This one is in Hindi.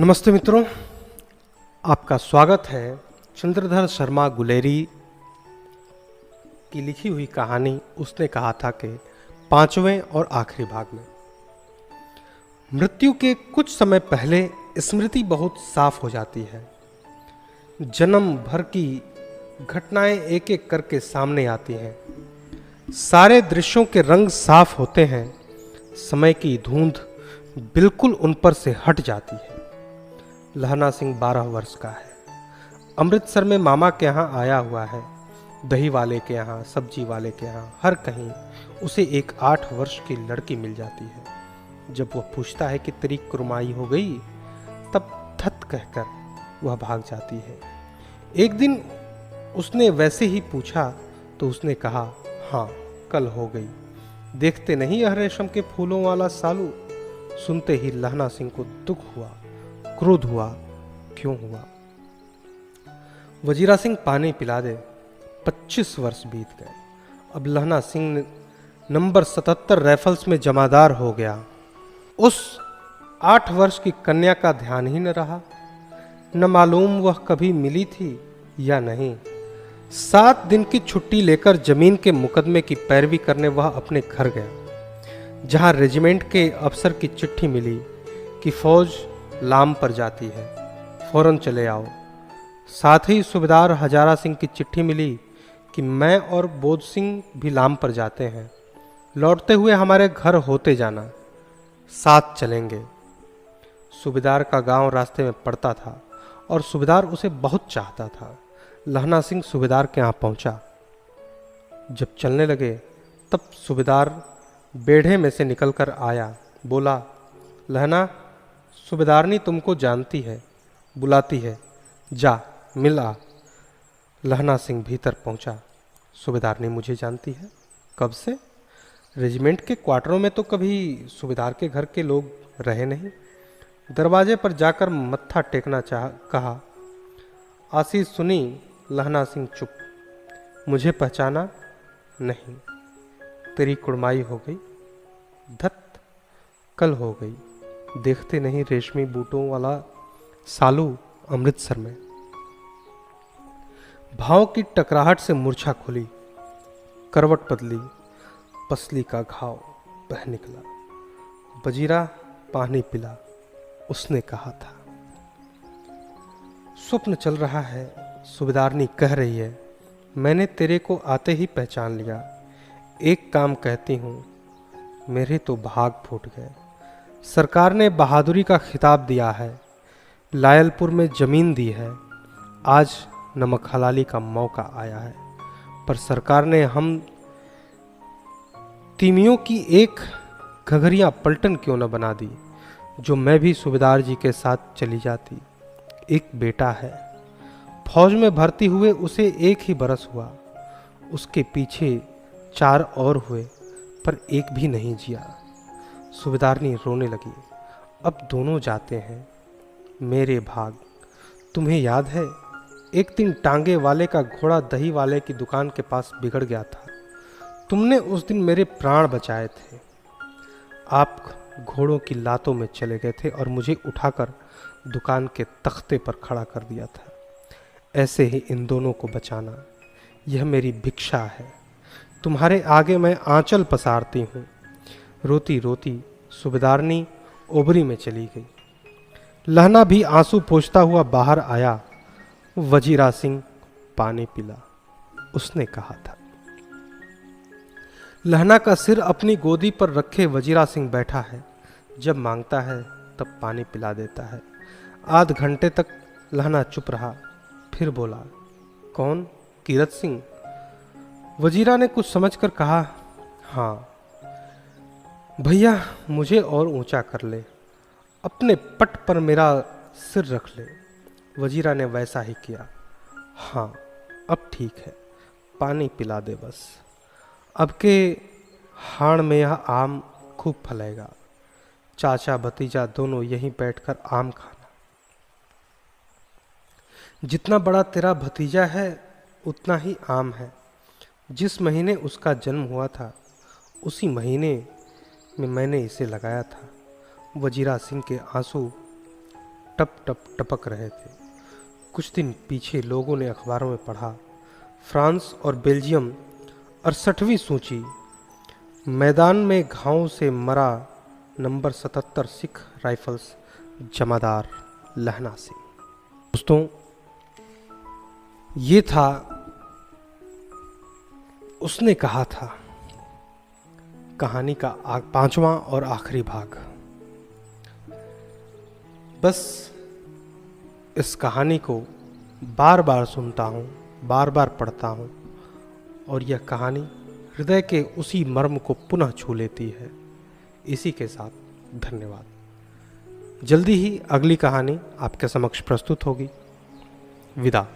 नमस्ते मित्रों, आपका स्वागत है चंद्रधर शर्मा गुलेरी की लिखी हुई कहानी उसने कहा था के 5वें और आखिरी भाग में। मृत्यु के कुछ समय पहले स्मृति बहुत साफ हो जाती है। जन्म भर की घटनाएं एक एक करके सामने आती हैं। सारे दृश्यों के रंग साफ होते हैं। समय की धुंध बिल्कुल उन पर से हट जाती है। लहना सिंह 12 वर्ष का है। अमृतसर में मामा के यहाँ आया हुआ है। दही वाले के यहाँ, सब्जी वाले के यहाँ, हर कहीं उसे एक 8 वर्ष की लड़की मिल जाती है। जब वह पूछता है कि तेरी कुर्माई हो गई, तब थत कहकर वह भाग जाती है। एक दिन उसने वैसे ही पूछा तो उसने कहा, हाँ कल हो गई। देखते नहीं यह रेशम के फूलों वाला सालू। सुनते ही लहना सिंह को दुख हुआ, क्रोध हुआ। क्यों हुआ? वजीरा सिंह पानी पिला दे। 25 वर्ष बीत गए। अब लहना सिंह नंबर 77 राइफल्स में जमादार हो गया। उस 8 वर्ष की कन्या का ध्यान ही न रहा। न मालूम वह कभी मिली थी या नहीं। 7 दिन की छुट्टी लेकर जमीन के मुकदमे की पैरवी करने वह अपने घर गया, जहां रेजिमेंट के अफसर की चिट्ठी मिली कि फौज लाम पर जाती है, फौरन चले आओ। साथ ही सूबेदार हजारा सिंह की चिट्ठी मिली कि मैं और बोध सिंह भी लाम पर जाते हैं। लौटते हुए हमारे घर होते जाना, साथ चलेंगे। सूबेदार का गांव रास्ते में पड़ता था और सूबेदार उसे बहुत चाहता था। लहना सिंह सूबेदार के यहाँ पहुंचा। जब चलने लगे तब सूबेदार बेढ़े में से निकलकर आया। बोला, लहना, सूबेदारनी तुमको जानती है, बुलाती है, जा मिल आ। लहना सिंह भीतर पहुंचा। सूबेदारनी मुझे जानती है? कब से? रेजिमेंट के क्वार्टरों में तो कभी सूबेदार के घर के लोग रहे नहीं। दरवाजे पर जाकर मत्था टेकना कहा। आशीष सुनी। लहना सिंह चुप। मुझे पहचाना नहीं। तेरी कुड़माई हो गई? धत, कल हो गई। देखते नहीं रेशमी बूटों वाला सालू अमृतसर में। भाव की टकराहट से मूर्छा खुली, करवट बदली, पसली का घाव बह निकला। वजीरा पानी पिला, उसने कहा था। स्वप्न चल रहा है, सूबेदारनी कह रही है। मैंने तेरे को आते ही पहचान लिया। एक काम कहती हूँ, मेरे तो भाग फूट गए। सरकार ने बहादुरी का खिताब दिया है, लायलपुर में जमीन दी है। आज नमक हलाली का मौका आया है, पर सरकार ने हम तीमियों की एक घघरिया पलटन क्यों न बना दी, जो मैं भी सूबेदार जी के साथ चली जाती। एक बेटा है, फौज में भर्ती हुए उसे 1 ही बरस हुआ। उसके पीछे 4 और हुए, पर एक भी नहीं जिया। सूबेदारनी रोने लगी। अब दोनों जाते हैं। मेरे भाग। तुम्हें याद है, एक दिन टांगे वाले का घोड़ा दही वाले की दुकान के पास बिगड़ गया था। तुमने उस दिन मेरे प्राण बचाए थे। आप घोड़ों की लातों में चले गए थे और मुझे उठाकर दुकान के तख्ते पर खड़ा कर दिया था। ऐसे ही इन दोनों को बचाना, यह मेरी भिक्षा है। तुम्हारे आगे मैं आंचल पसारती हूँ। रोती रोती सूबेदारनी ओबरी में चली गई। लहना भी आंसू पोंछता हुआ बाहर आया। वजीरा सिंह पानी पिला, उसने कहा था। लहना का सिर अपनी गोदी पर रखे वजीरा सिंह बैठा है। जब मांगता है तब पानी पिला देता है। आध घंटे तक लहना चुप रहा, फिर बोला, कौन? कीरत सिंह? वजीरा ने कुछ समझकर कहा, हाँ भैया, मुझे और ऊंचा कर ले, अपने पट पर मेरा सिर रख ले। वजीरा ने वैसा ही किया। हाँ अब ठीक है, पानी पिला दे बस। अब के हाड़ में यह आम खूब फलेगा। चाचा भतीजा दोनों यहीं बैठकर आम खाना। जितना बड़ा तेरा भतीजा है उतना ही आम है। जिस महीने उसका जन्म हुआ था उसी महीने में मैंने इसे लगाया था। वजीरा सिंह के आंसू टप टप टपक रहे थे। कुछ दिन पीछे लोगों ने अखबारों में पढ़ा, फ्रांस और बेल्जियम 68वीं सूची, मैदान में घावों से मरा नंबर 77 सिख राइफल्स जमादार लहना सिंह। दोस्तों, ये था उसने कहा था कहानी का 5वां और आखिरी भाग। बस इस कहानी को बार बार सुनता हूँ, बार बार पढ़ता हूँ और यह कहानी हृदय के उसी मर्म को पुनः छू लेती है। इसी के साथ धन्यवाद। जल्दी ही अगली कहानी आपके समक्ष प्रस्तुत होगी। विदा।